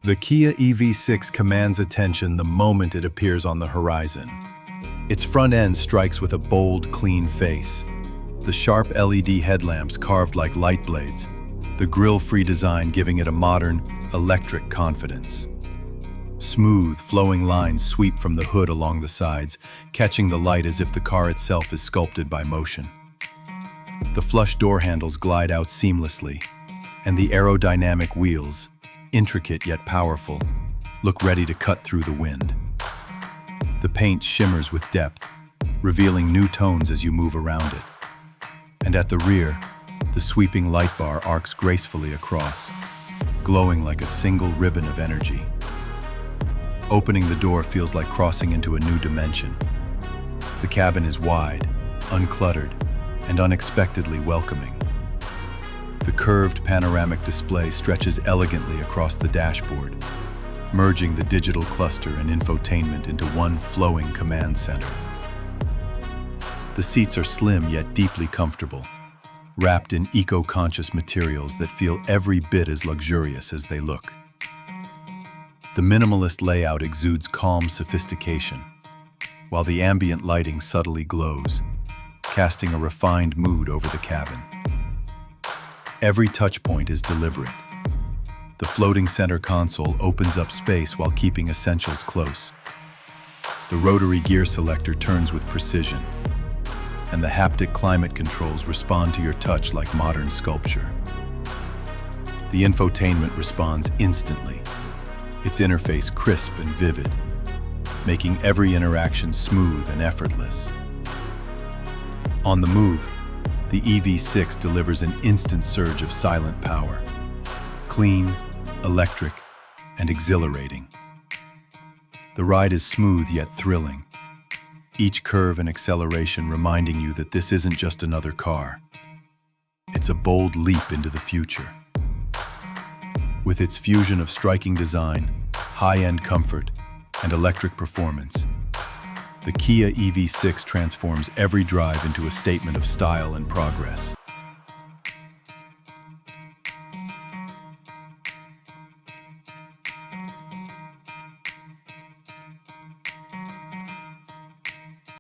The Kia EV6 commands attention the moment it appears on the horizon. Its front end strikes with a bold, clean face. The sharp LED headlamps carved like light blades, the grille-free design giving it a modern, electric confidence. Smooth, flowing lines sweep from the hood along the sides, catching the light as if the car itself is sculpted by motion. The flush door handles glide out seamlessly, and the aerodynamic wheels, intricate yet powerful, look ready to cut through the wind. The paint shimmers with depth, revealing new tones as you move around it. And at the rear, the sweeping light bar arcs gracefully across, glowing like a single ribbon of energy. Opening the door feels like crossing into a new dimension. The cabin is wide, uncluttered, and unexpectedly welcoming. The curved panoramic display stretches elegantly across the dashboard, merging the digital cluster and infotainment into one flowing command center. The seats are slim yet deeply comfortable, wrapped in eco-conscious materials that feel every bit as luxurious as they look. The minimalist layout exudes calm sophistication, while the ambient lighting subtly glows, casting a refined mood over the cabin. Every touchpoint is deliberate. The floating center console opens up space while keeping essentials close. The rotary gear selector turns with precision, and the haptic climate controls respond to your touch like modern sculpture. The infotainment responds instantly, its interface crisp and vivid, making every interaction smooth and effortless. On the move, the EV6 delivers an instant surge of silent power, clean, electric, and exhilarating. The ride is smooth yet thrilling, each curve and acceleration reminding you that this isn't just another car. It's a bold leap into the future. With its fusion of striking design, high-end comfort, and electric performance, the Kia EV6 transforms every drive into a statement of style and progress.